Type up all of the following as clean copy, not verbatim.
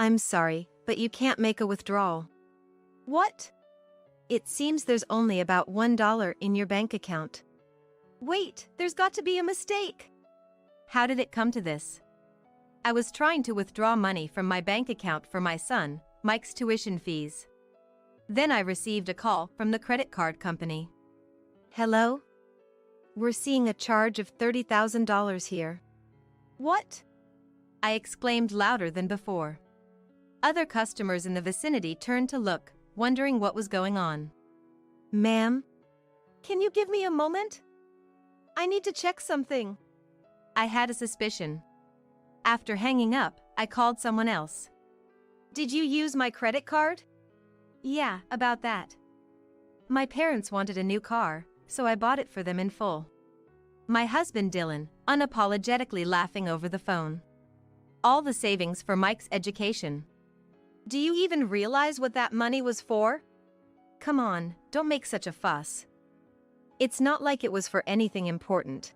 I'm sorry, but you can't make a withdrawal. What? It seems there's only about $1 in your bank account. Wait, there's got to be a mistake. How did it come to this? I was trying to withdraw money from my bank account for my son, Mike's tuition fees. Then I received a call from the credit card company. Hello? We're seeing a charge of $30,000 here. What? I exclaimed louder than before. Other customers in the vicinity turned to look, wondering what was going on. Ma'am? Can you give me a moment? I need to check something. I had a suspicion. After hanging up, I called someone else. Did you use my credit card? Yeah, about that. My parents wanted a new car, so I bought it for them in full. My husband Dylan, unapologetically laughing over the phone. All the savings for Mike's education. Do you even realize what that money was for? Come on, don't make such a fuss. It's not like it was for anything important.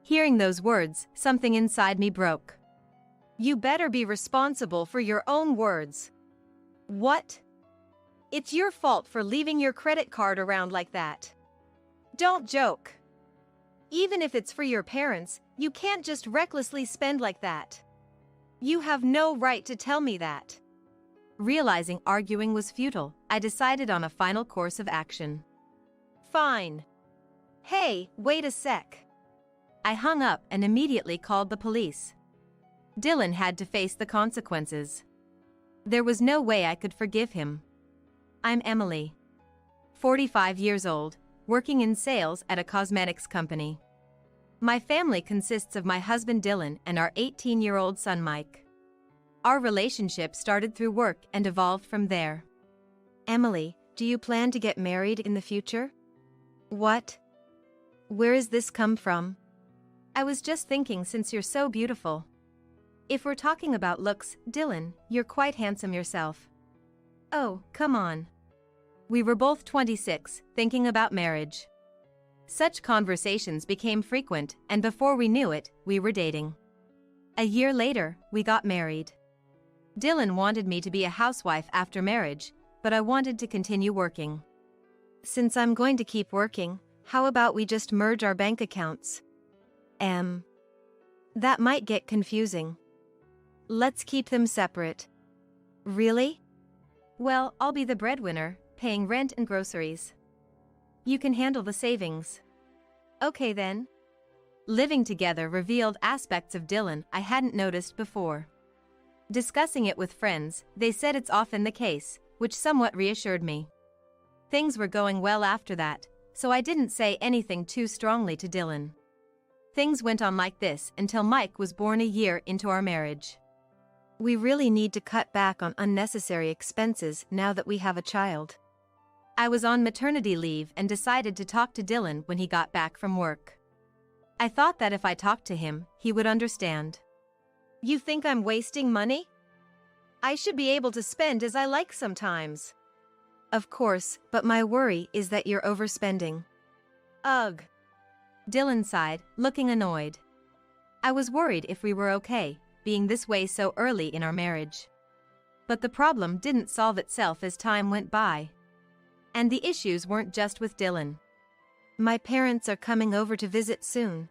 Hearing those words, something inside me broke. You better be responsible for your own words. What? It's your fault for leaving your credit card around like that. Don't joke. Even if it's for your parents, you can't just recklessly spend like that. You have no right to tell me that. Realizing arguing was futile, I decided on a final course of action. Fine. Hey, wait a sec. I hung up and immediately called the police. Dylan had to face the consequences. There was no way I could forgive him. I'm Emily. 45 years old, working in sales at a cosmetics company. My family consists of my husband Dylan and our 18-year-old son Mike. Our relationship started through work and evolved from there. Emily, do you plan to get married in the future? What? Where has this come from? I was just thinking, since you're so beautiful. If we're talking about looks, Dylan, you're quite handsome yourself. Oh, come on. We were both 26, thinking about marriage. Such conversations became frequent, and before we knew it, we were dating. A year later, we got married. Dylan wanted me to be a housewife after marriage, but I wanted to continue working. Since I'm going to keep working, how about we just merge our bank accounts? That might get confusing. Let's keep them separate. Really? Well, I'll be the breadwinner, paying rent and groceries. You can handle the savings. Okay then. Living together revealed aspects of Dylan I hadn't noticed before. Discussing it with friends, they said it's often the case, which somewhat reassured me. Things were going well after that, so I didn't say anything too strongly to Dylan. Things went on like this until Mike was born a year into our marriage. We really need to cut back on unnecessary expenses now that we have a child. I was on maternity leave and decided to talk to Dylan when he got back from work. I thought that if I talked to him, he would understand. You think I'm wasting money? I should be able to spend as I like sometimes. Of course, but my worry is that you're overspending. Ugh. Dylan sighed, looking annoyed. I was worried if we were okay, being this way so early in our marriage. But the problem didn't solve itself as time went by. And the issues weren't just with Dylan. My parents are coming over to visit soon.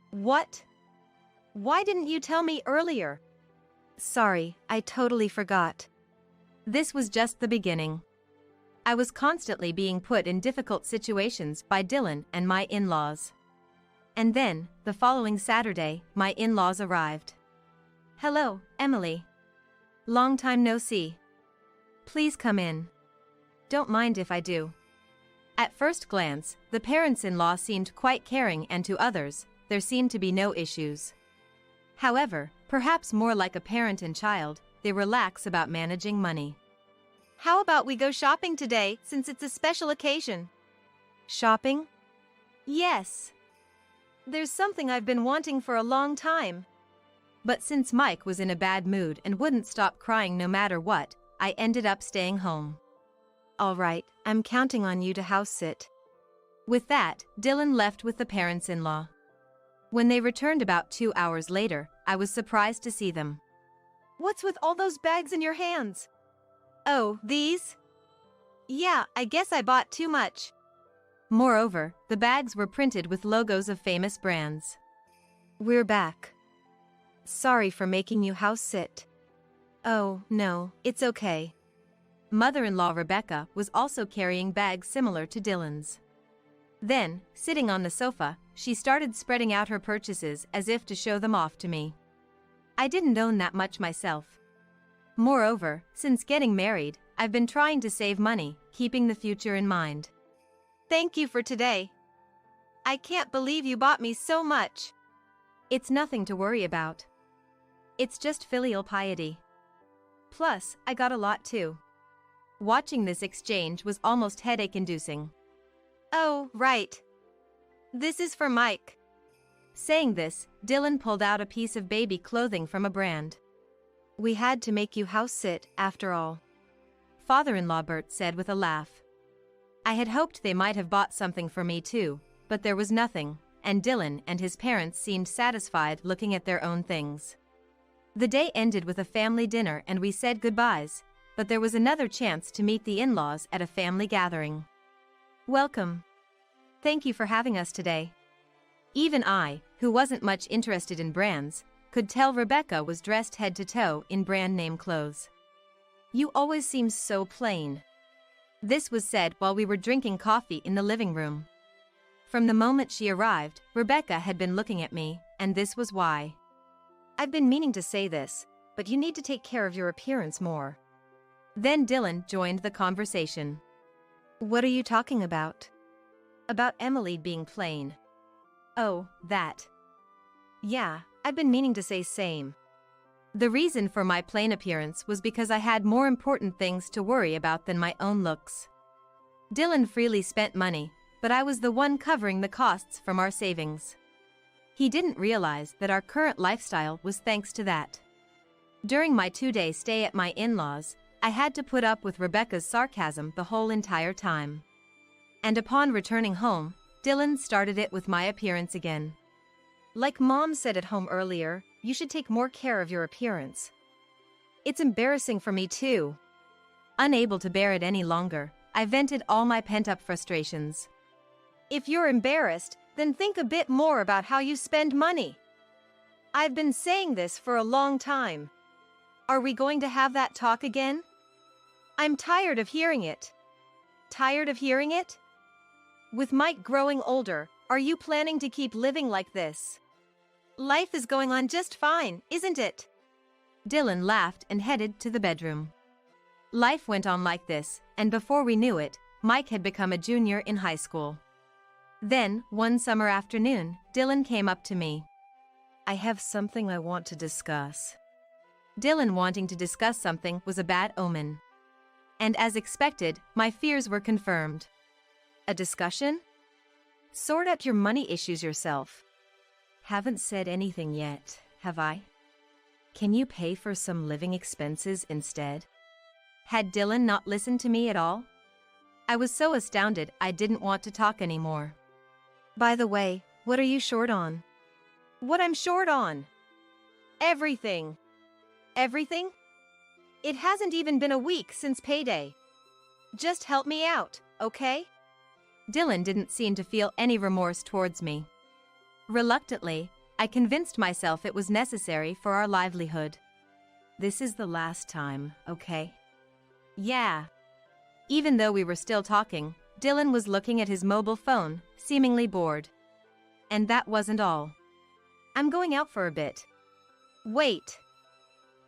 What? Why didn't you tell me earlier? Sorry, I totally forgot. This was just the beginning. I was constantly being put in difficult situations by Dylan and my in-laws. And then, the following Saturday, my in-laws arrived. Hello, Emily. Long time no see. Please come in. Don't mind if I do. At first glance, the parents-in-law seemed quite caring, and to others, there seemed to be no issues. However, perhaps more like a parent and child, they were lax about managing money. How about we go shopping today, since it's a special occasion? Shopping? Yes. There's something I've been wanting for a long time. But since Mike was in a bad mood and wouldn't stop crying no matter what, I ended up staying home. All right, I'm counting on you to house sit. With that, Dylan left with the parents-in-law. When they returned about 2 hours later, I was surprised to see them. What's with all those bags in your hands? Oh, these? Yeah, I guess I bought too much. Moreover, the bags were printed with logos of famous brands. We're back. Sorry for making you house sit. Oh, no, it's okay. Mother-in-law Rebecca was also carrying bags similar to Dylan's. Then, sitting on the sofa, she started spreading out her purchases as if to show them off to me. I didn't own that much myself. Moreover, since getting married, I've been trying to save money, keeping the future in mind. Thank you for today. I can't believe you bought me so much. It's nothing to worry about. It's just filial piety. Plus, I got a lot too. Watching this exchange was almost headache-inducing. Oh, right. This is for Mike. Saying this, Dylan pulled out a piece of baby clothing from a brand. We had to make you house sit, after all. Father-in-law Bert said with a laugh. I had hoped they might have bought something for me too, but there was nothing, and Dylan and his parents seemed satisfied looking at their own things. The day ended with a family dinner and we said goodbyes, but there was another chance to meet the in-laws at a family gathering. Welcome. Thank you for having us today. Even I, who wasn't much interested in brands, could tell Rebecca was dressed head to toe in brand name clothes. You always seem so plain. This was said while we were drinking coffee in the living room. From the moment she arrived, Rebecca had been looking at me, and this was why. I've been meaning to say this, but you need to take care of your appearance more. Then Dylan joined the conversation. What are you talking about? About Emily being plain. Oh, that. Yeah, I've been meaning to say same. The reason for my plain appearance was because I had more important things to worry about than my own looks. Dylan freely spent money, but I was the one covering the costs from our savings. He didn't realize that our current lifestyle was thanks to that. During my 2-day stay at my in-laws, I had to put up with Rebecca's sarcasm the whole entire time. And upon returning home, Dylan started it with my appearance again. Like Mom said at home earlier, you should take more care of your appearance. It's embarrassing for me too. Unable to bear it any longer, I vented all my pent-up frustrations. If you're embarrassed, then think a bit more about how you spend money. I've been saying this for a long time. Are we going to have that talk again? I'm tired of hearing it. Tired of hearing it? With Mike growing older, are you planning to keep living like this? Life is going on just fine, isn't it? Dylan laughed and headed to the bedroom. Life went on like this, and before we knew it, Mike had become a junior in high school. Then, one summer afternoon, Dylan came up to me. I have something I want to discuss. Dylan wanting to discuss something was a bad omen. And as expected, my fears were confirmed. A discussion? Sort out your money issues yourself. Haven't said anything yet, have I? Can you pay for some living expenses instead? Had Dylan not listened to me at all? I was so astounded I didn't want to talk anymore. By the way, what are you short on? What I'm short on? Everything. Everything? It hasn't even been a week since payday. Just help me out, okay? Dylan didn't seem to feel any remorse towards me. Reluctantly, I convinced myself it was necessary for our livelihood. This is the last time, okay? Yeah. Even though we were still talking, Dylan was looking at his mobile phone, seemingly bored. And that wasn't all. I'm going out for a bit. Wait.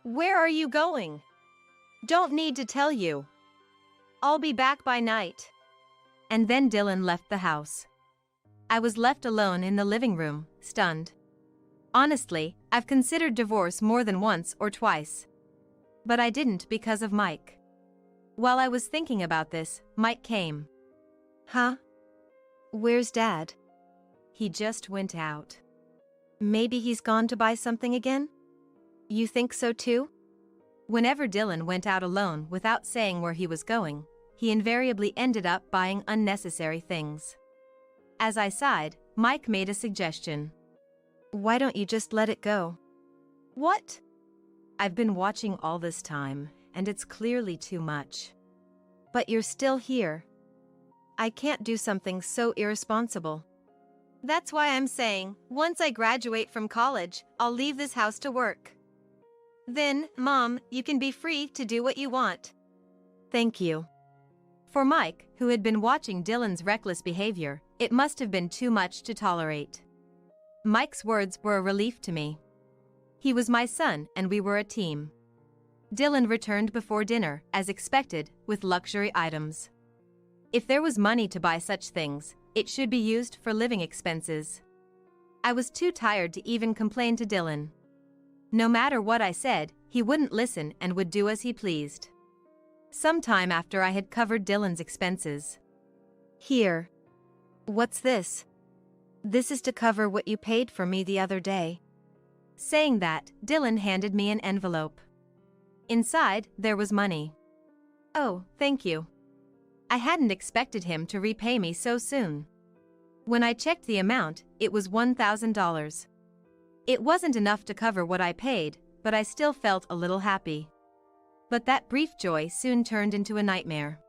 Where are you going? Don't need to tell you. I'll be back by night. And then Dylan left the house. I was left alone in the living room, stunned. Honestly, I've considered divorce more than once or twice. But I didn't because of Mike. While I was thinking about this, Mike came. Huh? Where's Dad? He just went out. Maybe he's gone to buy something again? You think so too? Whenever Dylan went out alone without saying where he was going, he invariably ended up buying unnecessary things. As I sighed, Mike made a suggestion. Why don't you just let it go? What? I've been watching all this time, and it's clearly too much. But you're still here. I can't do something so irresponsible. That's why I'm saying, once I graduate from college, I'll leave this house to work. Then, Mom, you can be free to do what you want. Thank you. For Mike, who had been watching Dylan's reckless behavior, it must have been too much to tolerate. Mike's words were a relief to me. He was my son and we were a team. Dylan returned before dinner, as expected, with luxury items. If there was money to buy such things, it should be used for living expenses. I was too tired to even complain to Dylan. No matter what I said, he wouldn't listen and would do as he pleased. Sometime after I had covered Dylan's expenses. Here. What's this? This is to cover what you paid for me the other day. Saying that, Dylan handed me an envelope. Inside, there was money. Oh, thank you. I hadn't expected him to repay me so soon. When I checked the amount, it was $1,000. It wasn't enough to cover what I paid, but I still felt a little happy. But that brief joy soon turned into a nightmare.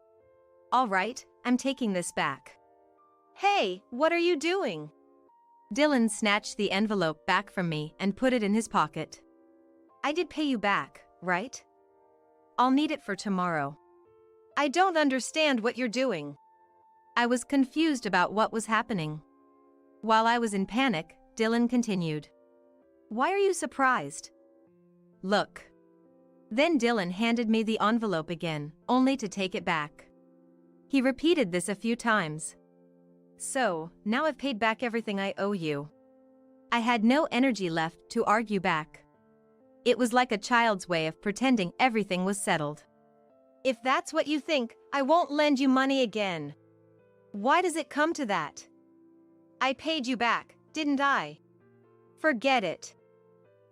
All right, I'm taking this back. Hey, what are you doing? Dylan snatched the envelope back from me and put it in his pocket. I did pay you back, right? I'll need it for tomorrow. I don't understand what you're doing. I was confused about what was happening. While I was in panic, Dylan continued. Why are you surprised? Look. Then Dylan handed me the envelope again, only to take it back. He repeated this a few times. So, now I've paid back everything I owe you. I had no energy left to argue back. It was like a child's way of pretending everything was settled. If that's what you think, I won't lend you money again. Why does it come to that? I paid you back, didn't I? Forget it.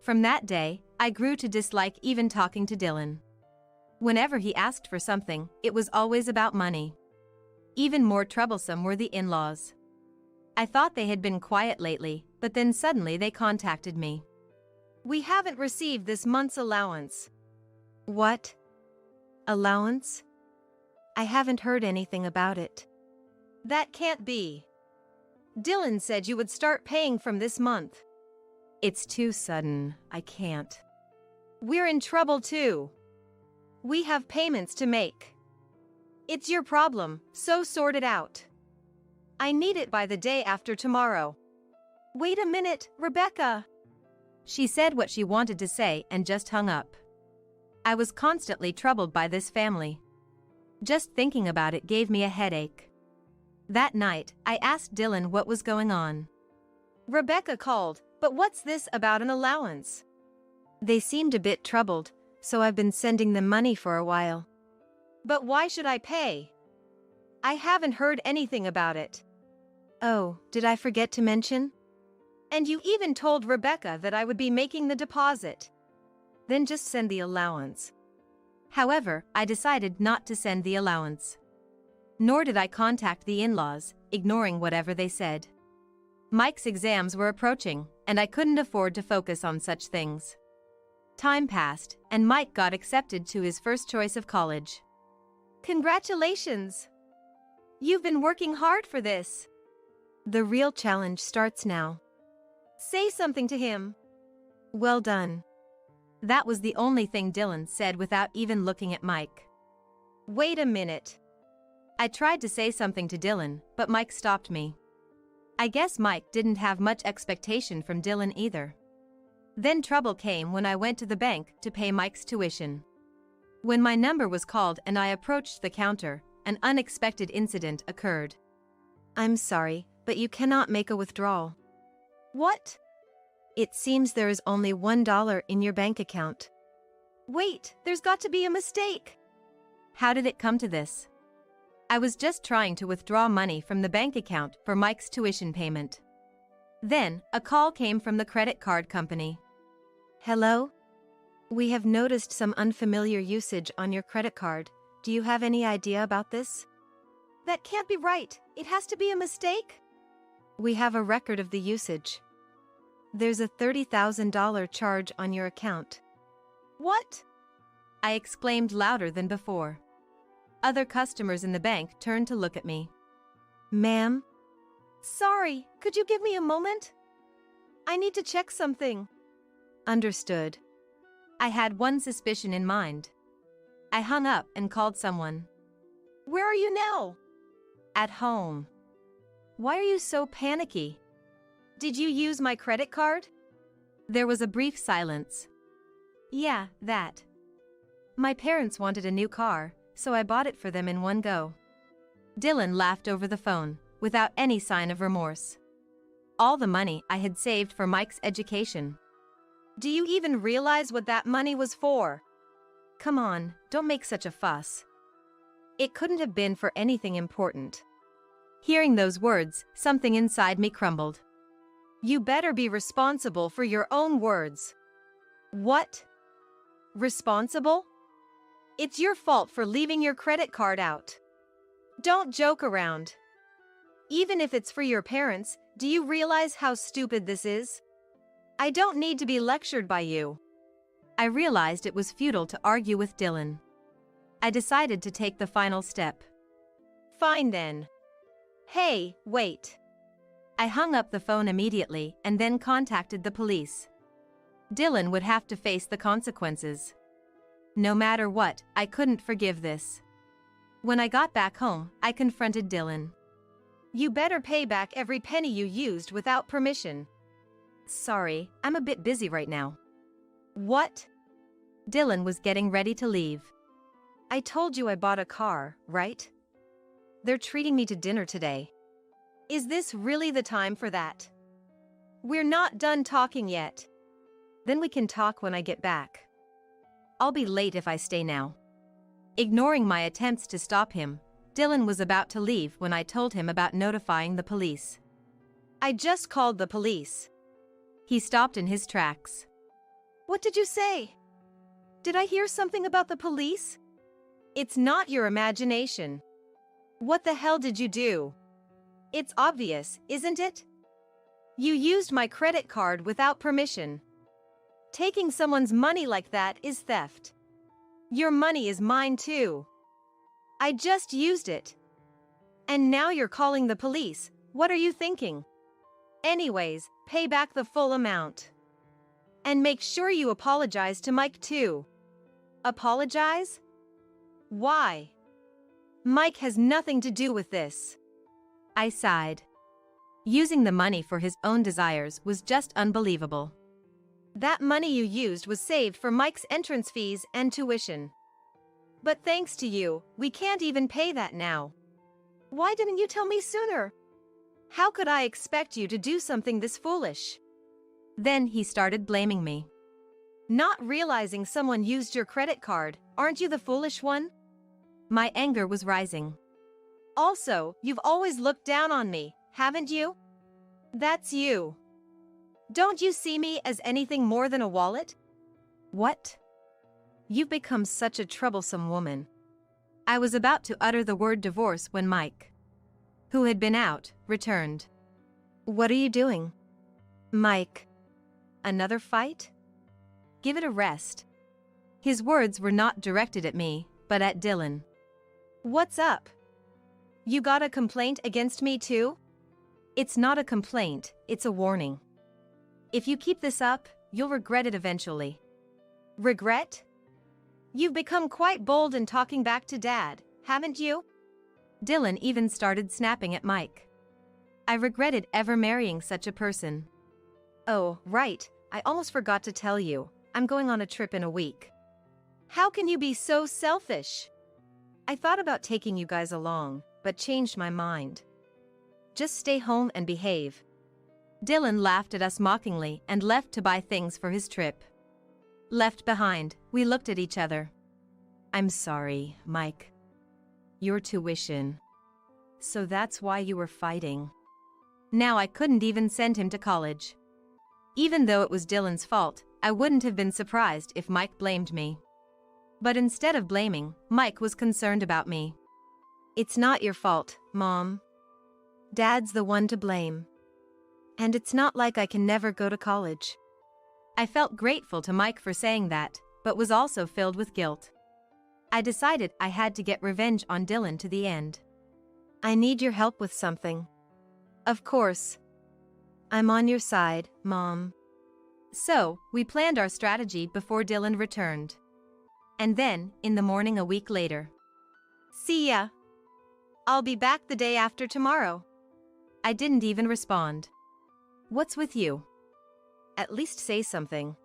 From that day, I grew to dislike even talking to Dylan. Whenever he asked for something, it was always about money. Even more troublesome were the in-laws. I thought they had been quiet lately, but then suddenly they contacted me. We haven't received this month's allowance. What? Allowance? I haven't heard anything about it. That can't be. Dylan said you would start paying from this month. It's too sudden, I can't. We're in trouble too. We have payments to make. It's your problem, so sort it out. I need it by the day after tomorrow. Wait a minute, Rebecca. She said what she wanted to say and just hung up. I was constantly troubled by this family. Just thinking about it gave me a headache. That night, I asked Dylan what was going on. Rebecca called, but what's this about an allowance? They seemed a bit troubled, so I've been sending them money for a while. But why should I pay? I haven't heard anything about it. Oh, did I forget to mention? And you even told Rebecca that I would be making the deposit. Then just send the allowance. However, I decided not to send the allowance. Nor did I contact the in-laws, ignoring whatever they said. Mike's exams were approaching, and I couldn't afford to focus on such things. Time passed, and Mike got accepted to his first choice of college. Congratulations! You've been working hard for this. The real challenge starts now. Say something to him. Well done. That was the only thing Dylan said without even looking at Mike. Wait a minute. I tried to say something to Dylan, but Mike stopped me. I guess Mike didn't have much expectation from Dylan either. Then trouble came when I went to the bank to pay Mike's tuition. When my number was called and I approached the counter, an unexpected incident occurred. I'm sorry, but you cannot make a withdrawal. What? It seems there is only $1 in your bank account. Wait, there's got to be a mistake. How did it come to this? I was just trying to withdraw money from the bank account for Mike's tuition payment. Then, a call came from the credit card company. Hello? We have noticed some unfamiliar usage on your credit card. Do you have any idea about this? That can't be right. It has to be a mistake. We have a record of the usage. There's a $30,000 charge on your account. What? I exclaimed louder than before. Other customers in the bank turned to look at me. Ma'am? Sorry, could you give me a moment? I need to check something. Understood. I had one suspicion in mind. I hung up and called someone. Where are you now? At home. Why are you so panicky? Did you use my credit card? There was a brief silence. Yeah, that. My parents wanted a new car, so I bought it for them in one go. Dylan laughed over the phone, without any sign of remorse. All the money I had saved for Mike's education. Do you even realize what that money was for? Come on, don't make such a fuss. It couldn't have been for anything important. Hearing those words, something inside me crumbled. You better be responsible for your own words. What? Responsible? It's your fault for leaving your credit card out. Don't joke around. Even if it's for your parents, do you realize how stupid this is? I don't need to be lectured by you. I realized it was futile to argue with Dylan. I decided to take the final step. Fine then. Hey, wait. I hung up the phone immediately and then contacted the police. Dylan would have to face the consequences. No matter what, I couldn't forgive this. When I got back home, I confronted Dylan. You better pay back every penny you used without permission. Sorry, I'm a bit busy right now. What? Dylan was getting ready to leave. I told you I bought a car, right? They're treating me to dinner today. Is this really the time for that? We're not done talking yet. Then we can talk when I get back. I'll be late if I stay now. Ignoring my attempts to stop him, Dylan was about to leave when I told him about notifying the police. I just called the police. He stopped in his tracks. What did you say? Did I hear something about the police? It's not your imagination. What the hell did you do? It's obvious, isn't it? You used my credit card without permission. Taking someone's money like that is theft. Your money is mine too. I just used it. And now you're calling the police. What are you thinking? Anyways, pay back the full amount. And make sure you apologize to Mike too. Apologize? Why? Mike has nothing to do with this. I sighed. Using the money for his own desires was just unbelievable. That money you used was saved for Mike's entrance fees and tuition. But thanks to you, we can't even pay that now. Why didn't you tell me sooner? How could I expect you to do something this foolish? Then he started blaming me. Not realizing someone used your credit card, aren't you the foolish one? My anger was rising. Also, you've always looked down on me, haven't you? That's you. Don't you see me as anything more than a wallet? What? You've become such a troublesome woman. I was about to utter the word divorce when Mike, who had been out, returned. What are you doing? Mike. Another fight? Give it a rest. His words were not directed at me, but at Dylan. What's up? You got a complaint against me too? It's not a complaint, it's a warning. If you keep this up, you'll regret it eventually. Regret? You've become quite bold in talking back to Dad, haven't you? Dylan even started snapping at Mike. I regretted ever marrying such a person. Oh, right, I almost forgot to tell you. I'm going on a trip in a week. How can you be so selfish? I thought about taking you guys along, but changed my mind. Just stay home and behave. Dylan laughed at us mockingly and left to buy things for his trip. Left behind, we looked at each other. I'm sorry, Mike. Your tuition. So that's why you were fighting. Now I couldn't even send him to college. Even though it was Dylan's fault, I wouldn't have been surprised if Mike blamed me. But instead of blaming, Mike was concerned about me. It's not your fault, Mom. Dad's the one to blame. And it's not like I can never go to college. I felt grateful to Mike for saying that, but was also filled with guilt. I decided I had to get revenge on Dylan to the end. I need your help with something. Of course. I'm on your side, Mom. So, we planned our strategy before Dylan returned. And then, in the morning a week later. See ya. I'll be back the day after tomorrow. I didn't even respond. What's with you? At least say something.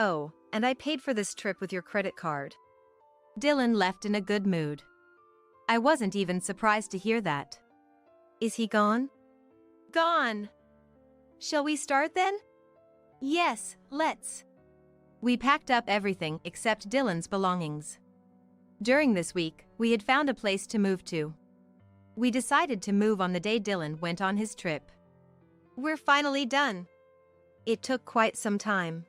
Oh, and I paid for this trip with your credit card. Dylan left in a good mood. I wasn't even surprised to hear that. Is he gone? Gone. Shall we start then? Yes, let's. We packed up everything except Dylan's belongings. During this week, we had found a place to move to. We decided to move on the day Dylan went on his trip. We're finally done. It took quite some time.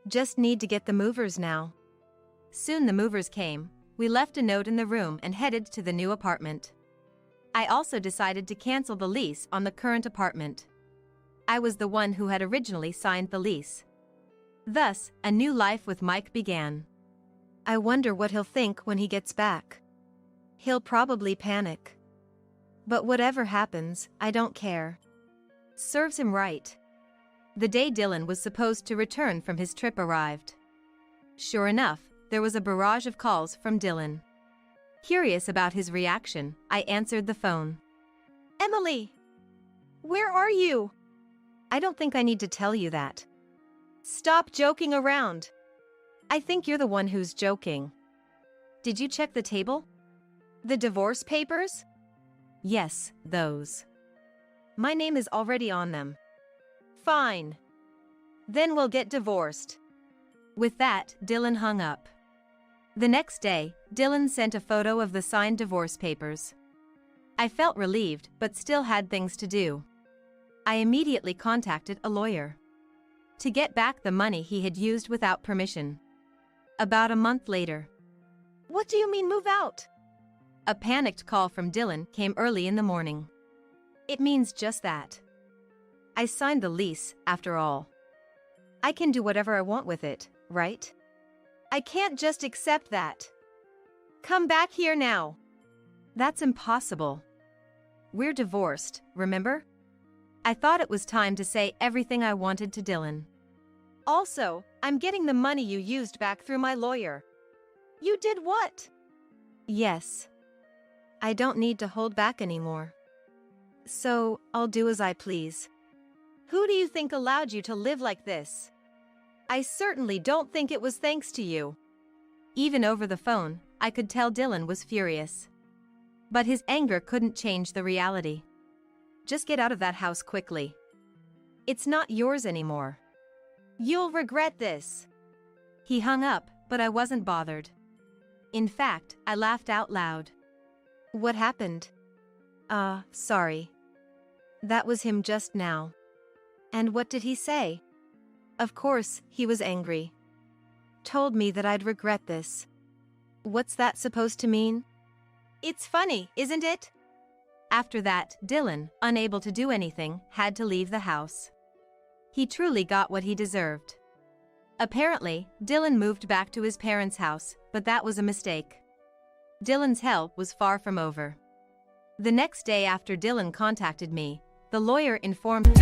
Just need to get the movers now. Soon the movers came. We left a note in the room and headed to the new apartment. I also decided to cancel the lease on the current apartment. I was the one who had originally signed the lease. Thus, a new life with Mike began. I wonder what he'll think when he gets back. He'll probably panic. But whatever happens, I don't care. Serves him right. The day Dylan was supposed to return from his trip arrived. Sure enough, there was a barrage of calls from Dylan. Curious about his reaction, I answered the phone. Emily! Where are you? I don't think I need to tell you that. Stop joking around. I think you're the one who's joking. Did you check the table? The divorce papers? Yes, those. My name is already on them. Fine. Then we'll get divorced. With that, Dylan hung up. The next day, Dylan sent a photo of the signed divorce papers. I felt relieved, but still had things to do. I immediately contacted a lawyer to get back the money he had used without permission. About a month later. What do you mean move out? A panicked call from Dylan came early in the morning. It means just that. I signed the lease, after all. I can do whatever I want with it, right? I can't just accept that. Come back here now. That's impossible. We're divorced, remember? I thought it was time to say everything I wanted to Dylan. Also, I'm getting the money you used back through my lawyer. You did what? Yes. I don't need to hold back anymore. So, I'll do as I please. Who do you think allowed you to live like this? I certainly don't think it was thanks to you. Even over the phone, I could tell Dylan was furious. But his anger couldn't change the reality. Just get out of that house quickly. It's not yours anymore. You'll regret this. He hung up, but I wasn't bothered. In fact, I laughed out loud. What happened? Sorry. That was him just now. And what did he say? Of course, he was angry. Told me that I'd regret this. What's that supposed to mean? It's funny, isn't it? After that, Dylan, unable to do anything, had to leave the house. He truly got what he deserved. Apparently, Dylan moved back to his parents' house, but that was a mistake. Dylan's hell was far from over. The next day after Dylan contacted me, the lawyer informed me.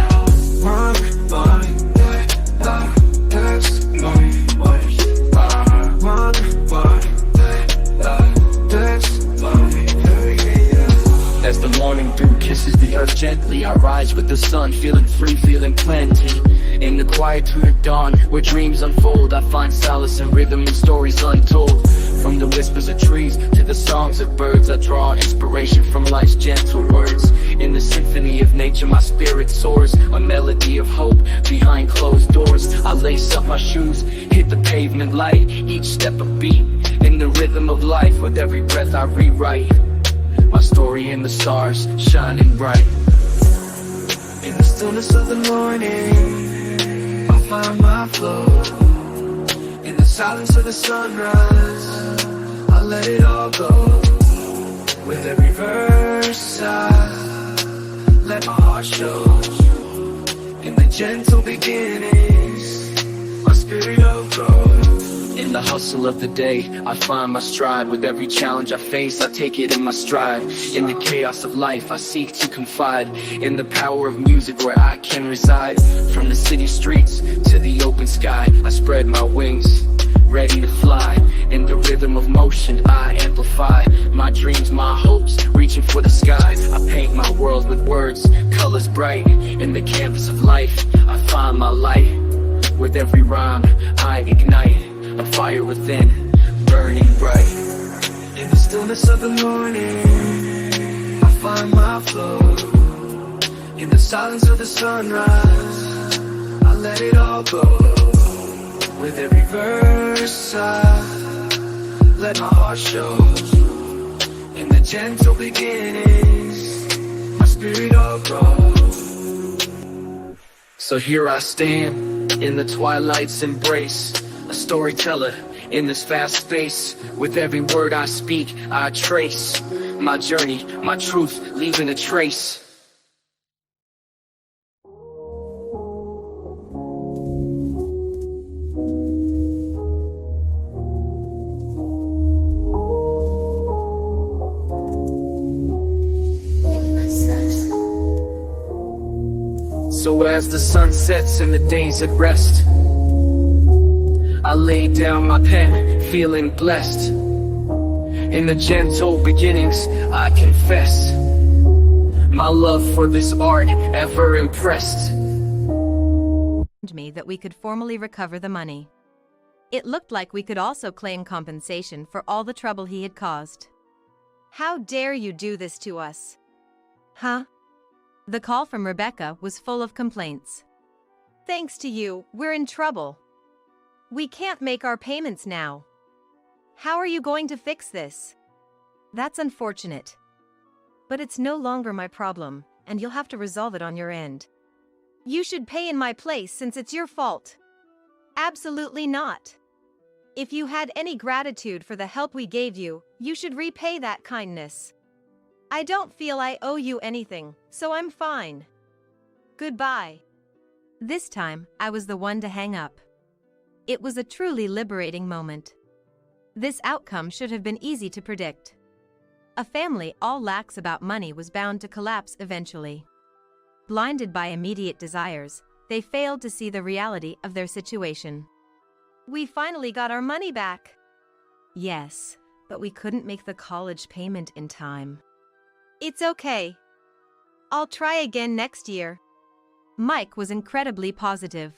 As the morning dew kisses the earth gently, I rise with the sun, feeling free, feeling plenty. In the quietude of dawn, where dreams unfold, I find solace in rhythm and stories untold. From the whispers of trees to the songs of birds, I draw inspiration from life's gentle words. In the symphony of nature, my spirit soars, a melody of hope behind closed doors. I lace up my shoes, hit the pavement light, each step a beat. In the rhythm of life, with every breath I rewrite my story in the stars, shining bright. In the stillness of the morning, I find my flow. In the silence of the sunrise, I let it all go. With every verse I let my heart show. In the gentle beginnings, my spirit will grow. In the hustle of the day, I find my stride. With every challenge I face, I take it in my stride. In the chaos of life, I seek to confide in the power of music where I can reside. From the city streets to the open sky, I spread my wings, ready to fly. In the rhythm of motion, I amplify my dreams, my hopes, reaching for the skies. I paint my world with words, colors bright. In the canvas of life, I find my light. With every rhyme, I ignite a fire within, burning bright. In the stillness of the morning, I find my flow. In the silence of the sunrise, I let it all go. With every verse I let my heart show. In the gentle beginnings, my spirit will grow. So here I stand, in the twilight's embrace, a storyteller in this fast space. With every word I speak, I trace my journey, my truth, leaving a trace. So as the sun sets and the day's at rest, I lay down my pen, feeling blessed. In the gentle beginnings, I confess my love for this art, ever impressed. Me that we could formally recover the money. It looked like we could also claim compensation for all the trouble he had caused. How dare you do this to us? Huh? The call from Rebecca was full of complaints. Thanks to you, we're in trouble. We can't make our payments now. How are you going to fix this? That's unfortunate. But it's no longer my problem, and you'll have to resolve it on your end. You should pay in my place since it's your fault. Absolutely not. If you had any gratitude for the help we gave you, you should repay that kindness. I don't feel I owe you anything, so I'm fine. Goodbye. This time, I was the one to hang up. It was a truly liberating moment. This outcome should have been easy to predict. A family all lax about money was bound to collapse eventually. Blinded by immediate desires, they failed to see the reality of their situation. We finally got our money back. Yes, but we couldn't make the college payment in time. It's okay. I'll try again next year. Mike was incredibly positive.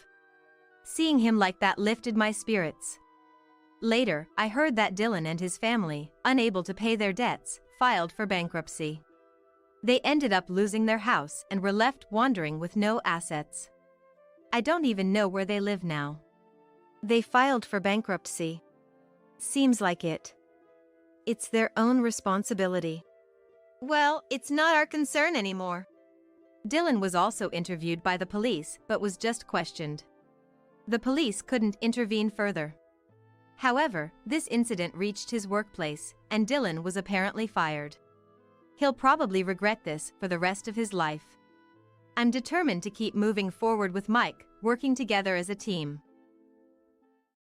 Seeing him like that lifted my spirits. Later, I heard that Dylan and his family, unable to pay their debts, filed for bankruptcy. They ended up losing their house and were left wandering with no assets. I don't even know where they live now. They filed for bankruptcy. Seems like it. It's their own responsibility. Well, it's not our concern anymore. Dylan was also interviewed by the police but was just questioned. The police couldn't intervene further. However, this incident reached his workplace, and Dylan was apparently fired. He'll probably regret this for the rest of his life. I'm determined to keep moving forward with Mike, working together as a team.